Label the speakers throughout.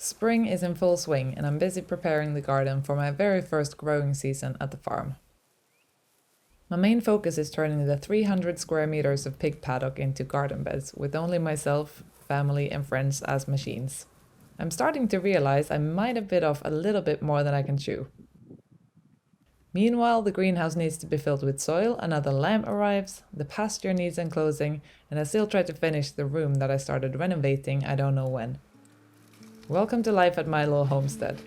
Speaker 1: Spring is in full swing and I'm busy preparing the garden for my very first growing season at the farm. My main focus is turning the 300 square meters of pig paddock into garden beds with only myself, family and friends as machines. I'm starting to realize I might have bit off a little bit more than I can chew. Meanwhile, the greenhouse needs to be filled with soil, another lamp arrives, the pasture needs enclosing, and I still try to finish the room that I started renovating I don't know when. Welcome to life at my little homestead.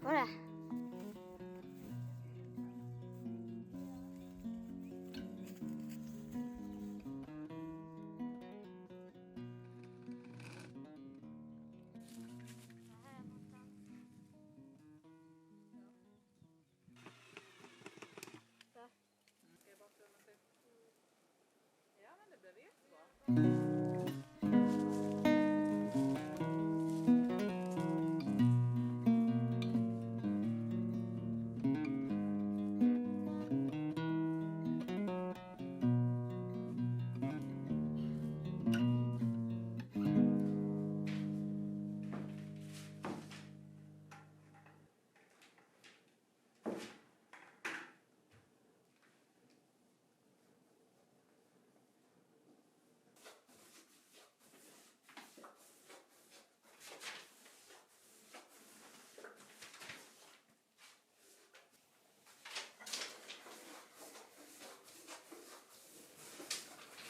Speaker 2: Kolla.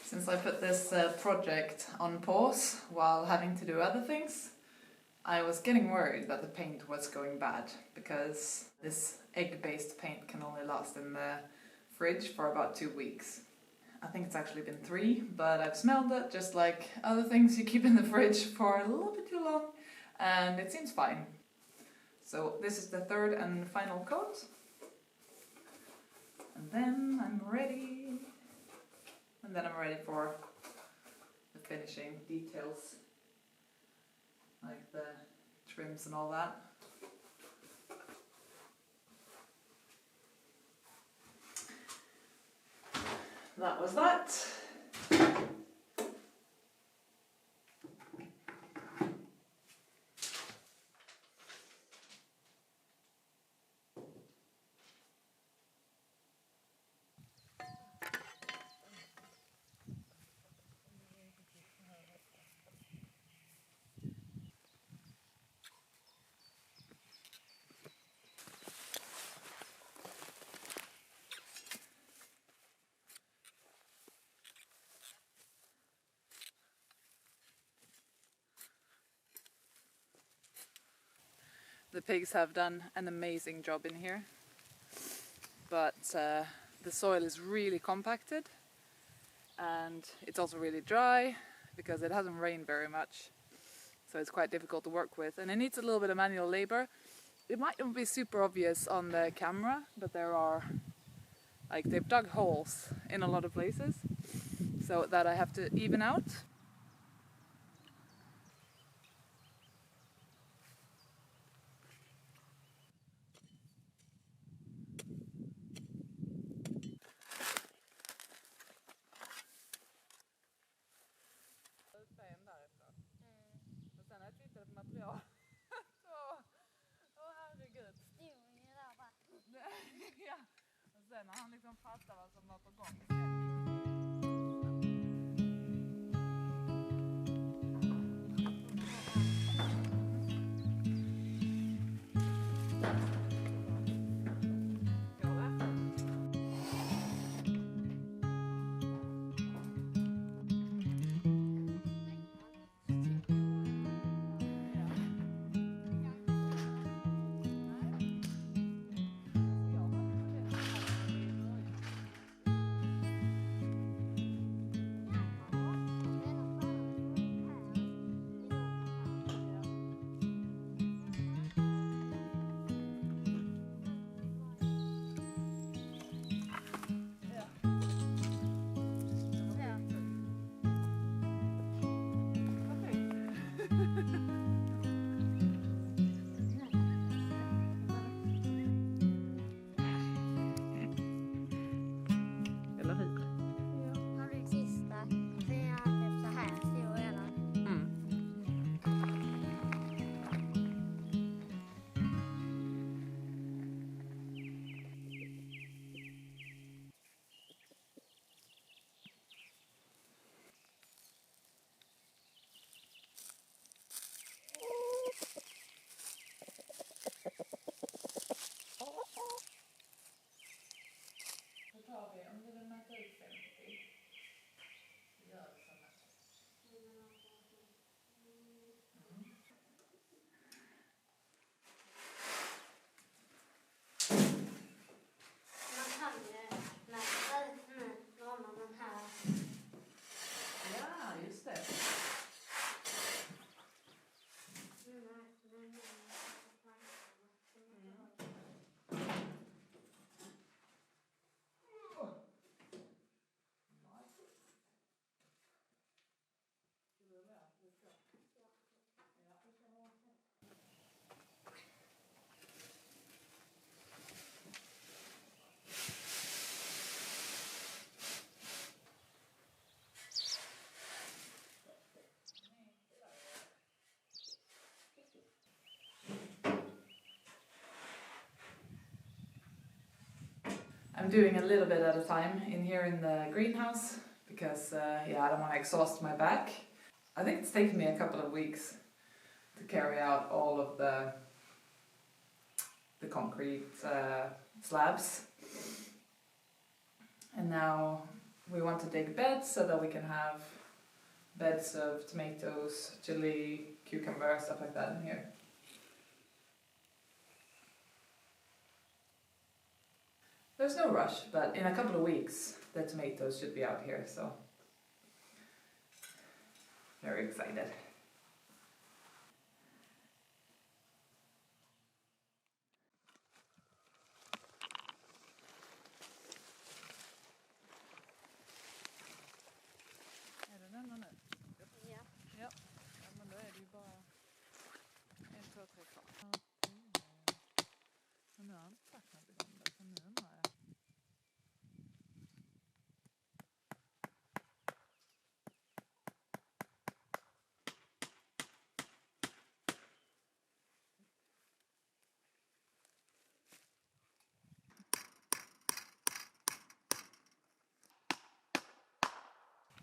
Speaker 1: Since I put this project on pause while having to do other things, I was getting worried that the paint was going bad because this egg-based paint can only last in the fridge for about 2 weeks. I think it's actually been 3, but I've smelled it just like other things you keep in the fridge for a little bit too long, and it seems fine. So this is the 3rd and final coat, and then I'm ready. And then I'm ready for the finishing details, like the trims and all that. That was that. The pigs have done an amazing job in here, but the soil is really compacted and it's also really dry because it hasn't rained very much, so it's quite difficult to work with, and it needs a little bit of manual labor. It might not be super obvious on the camera, but there are, like, they've dug holes in a lot of places so that I have to even out. Material. Åh herregud. Ja. Och sen när han liksom fattar vad som var på gång. Eller hur?
Speaker 2: Ja, det sista. Så är han typ så här stor redan.
Speaker 1: Då tar vi, om du vill mäta ut 50, så gör vi sådana.
Speaker 2: Man kan ju mäta ut nu, låna den här.
Speaker 1: Ja, just det. I'm doing a little bit at a time in here in the greenhouse because I don't want to exhaust my back. I think it's taken me a couple of weeks to carry out all of the concrete slabs. And now we want to dig beds so that we can have beds of tomatoes, chili, cucumber, stuff like that in here. There's no rush, but in a couple of weeks the tomatoes should be out here, so very excited. Är det den nu?
Speaker 2: Ja.
Speaker 1: Ja, men då är det ju bara 1, 2, 3 kvar. Men nu har jag inte sagt något om det, så nu undrar jag.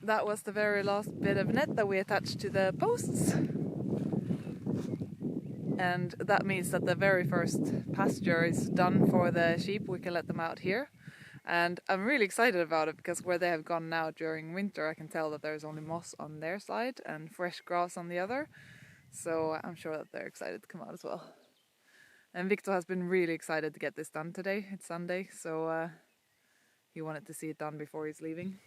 Speaker 1: That was the very last bit of net that we attached to the posts. And that means that the very first pasture is done for the sheep. We can let them out here. And I'm really excited about it because where they have gone now during winter, I can tell that there's only moss on their side and fresh grass on the other. So I'm sure that they're excited to come out as well. And Victor has been really excited to get this done today. It's Sunday, so he wanted to see it done before he's leaving.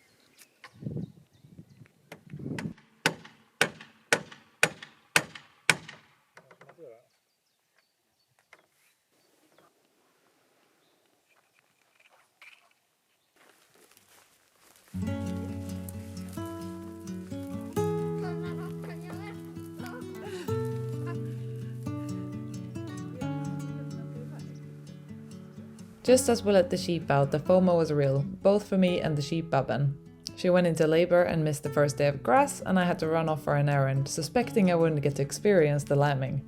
Speaker 1: Just as we let the sheep out, the FOMO was real, both for me and the sheep Babben. She went into labor and missed the first day of grass, and I had to run off for an errand, suspecting I wouldn't get to experience the lambing.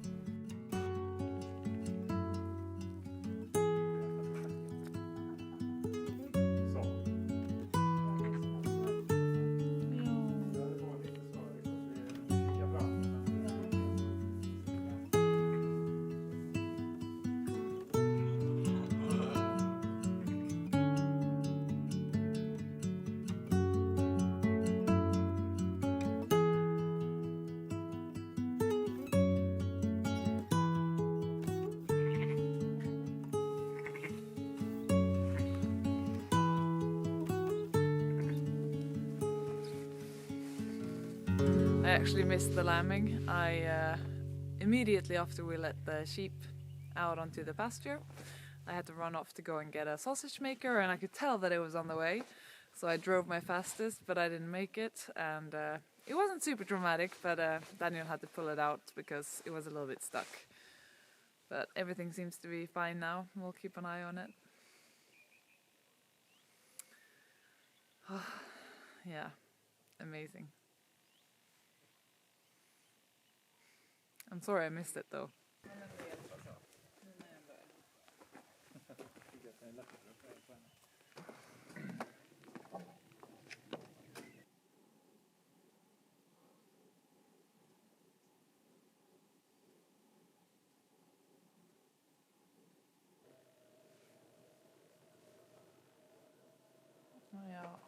Speaker 1: I actually missed the lambing. Immediately after we let the sheep out onto the pasture, I had to run off to go and get a sausage maker, and I could tell that it was on the way. So I drove my fastest, but I didn't make it, and it wasn't super dramatic, but Daniel had to pull it out because it was a little bit stuck. But everything seems to be fine now. We'll keep an eye on it. Yeah, amazing. I'm sorry I missed it though. Oh, ja.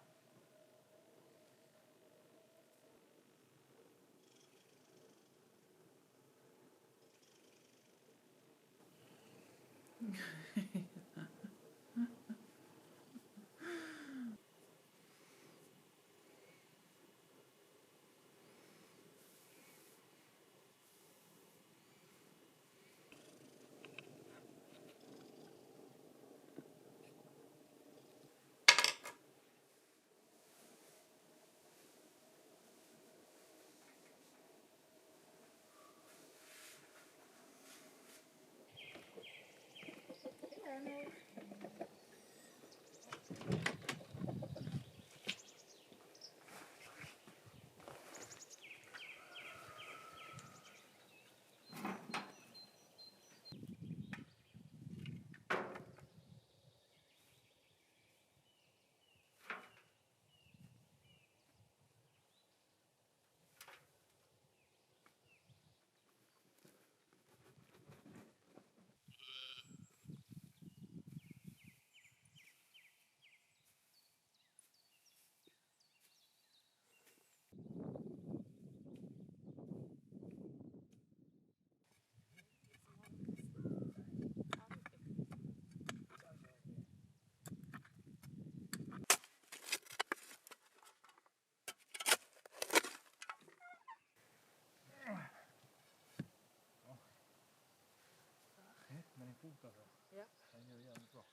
Speaker 3: Men den fotar så.
Speaker 1: Ja.
Speaker 3: Den gör jävligt bra.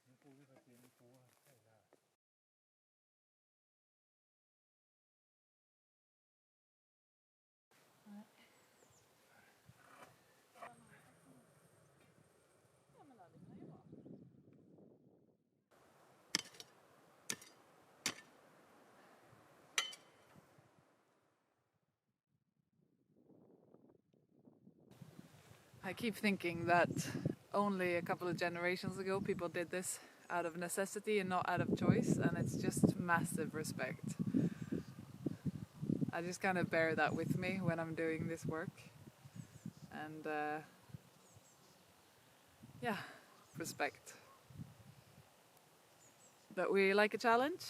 Speaker 3: Nu får vi faktiskt en på här.
Speaker 1: I keep thinking that only a couple of generations ago people did this out of necessity and not out of choice, and it's just massive respect. I just kind of bear that with me when I'm doing this work, and yeah, respect. But we like a challenge.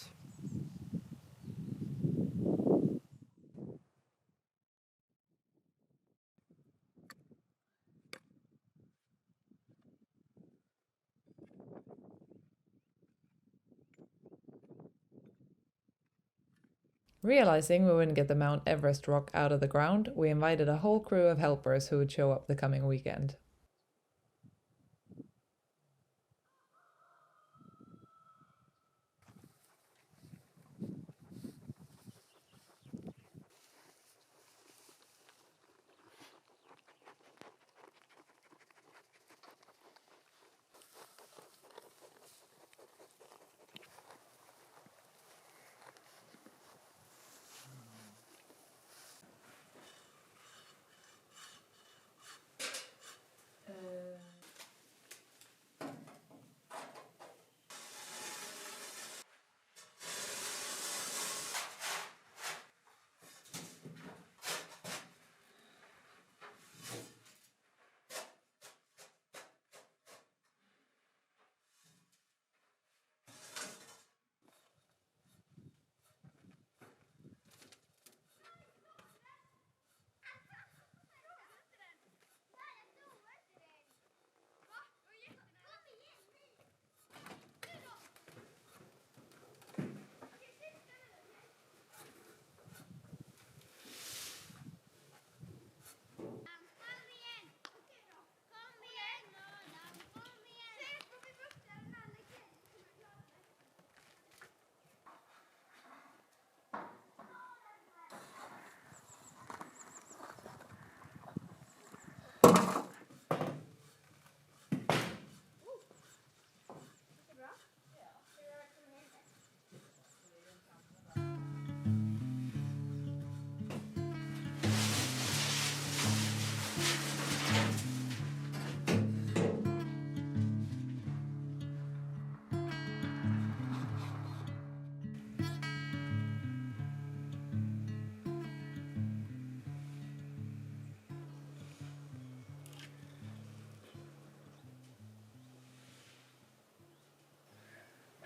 Speaker 4: Realizing we wouldn't get the Mount Everest rock out of the ground, we invited a whole crew of helpers who would show up the coming weekend.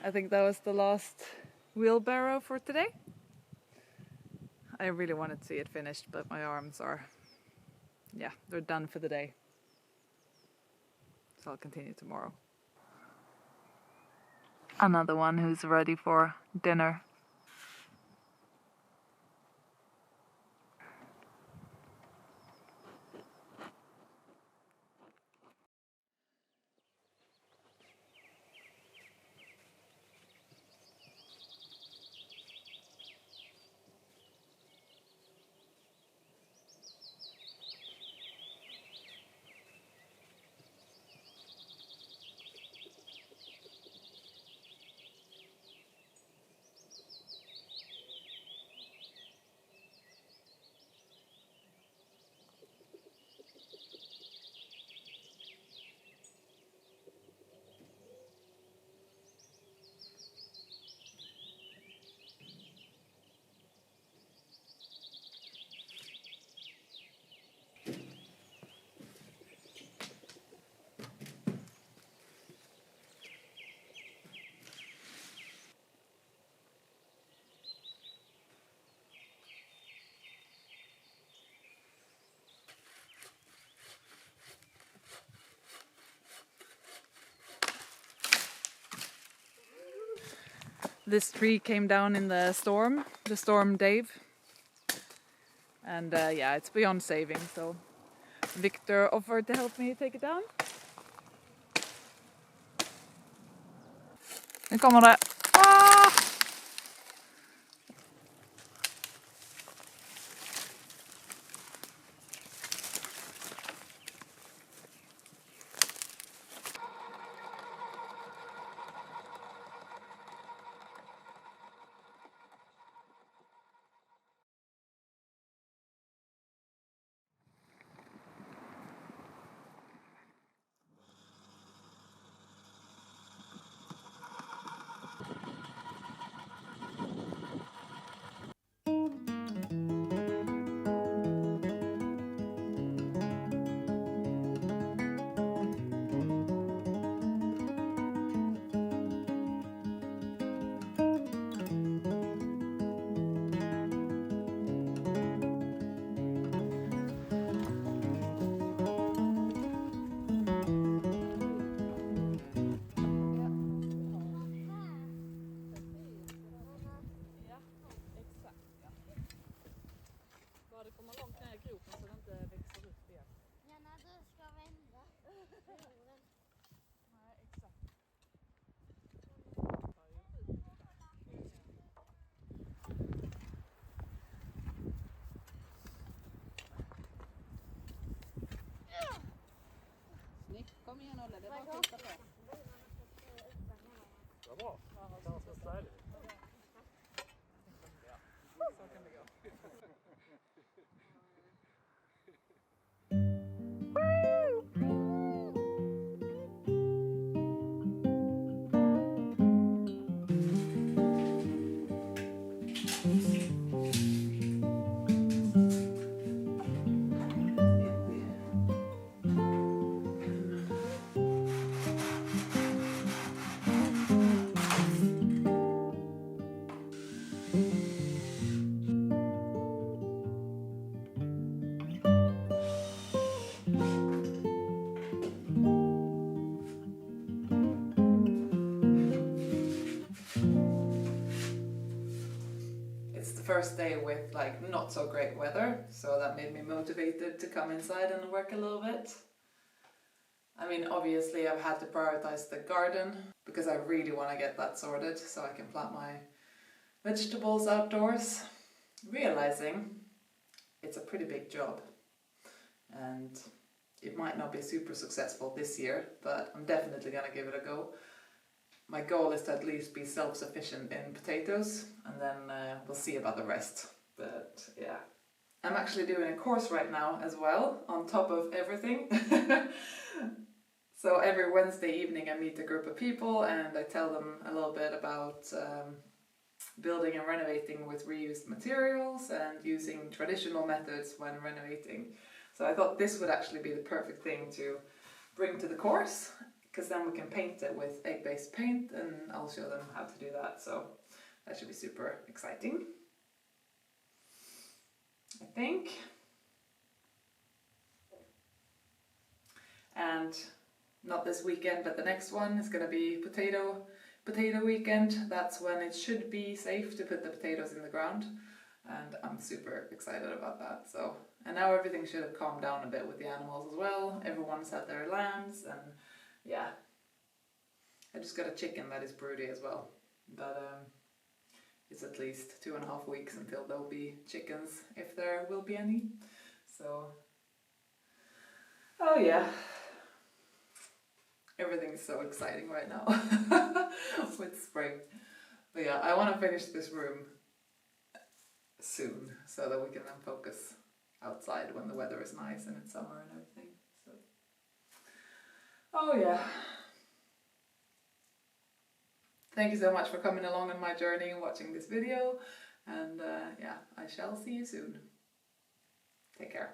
Speaker 1: I think that was the last wheelbarrow for today. I really wanted to see it finished, but my arms are, yeah, they're done for the day. So I'll continue tomorrow. Another one who's ready for dinner. This tree came down in the storm Dave. And yeah, it's beyond saving, so Victor offered to help me take it down. Nu kommer det. Ah! Det kommer långt ner i gropen så det inte växer ut fel.
Speaker 2: Ja, när du ska vända jorden.
Speaker 1: Nej, exakt. Snyggt, kom igen Olle, det var bara att skjuta på.
Speaker 3: Vad bra. Känns så styligt.
Speaker 1: Så kan det gå. First day with like not so great weather, so that made me motivated to come inside and work a little bit. I mean, obviously I've had to prioritize the garden because I really want to get that sorted so I can plant my vegetables outdoors, realizing it's a pretty big job and it might not be super successful this year, but I'm definitely gonna give it a go. My goal is to at least be self-sufficient in potatoes, and then we'll see about the rest. But yeah, I'm actually doing a course right now as well, on top of everything. So every Wednesday evening I meet a group of people and I tell them a little bit about building and renovating with reused materials and using traditional methods when renovating. So I thought this would actually be the perfect thing to bring to the course, because then we can paint it with egg-based paint and I'll show them how to do that. So that should be super exciting, I think. And not this weekend, but the next one is going to be potato weekend. That's when it should be safe to put the potatoes in the ground, and I'm super excited about that. So, and now everything should have calmed down a bit with the animals as well. Everyone's had their lambs, and yeah, I just got a chicken that is broody as well, but it's at least 2.5 weeks until there'll be chickens, if there will be any. So, oh yeah. Everything's so exciting right now with spring. But yeah, I want to finish this room soon so that we can then focus outside when the weather is nice and it's summer and everything. So, oh yeah. Thank you so much for coming along on my journey and watching this video. And yeah, I shall see you soon. Take care.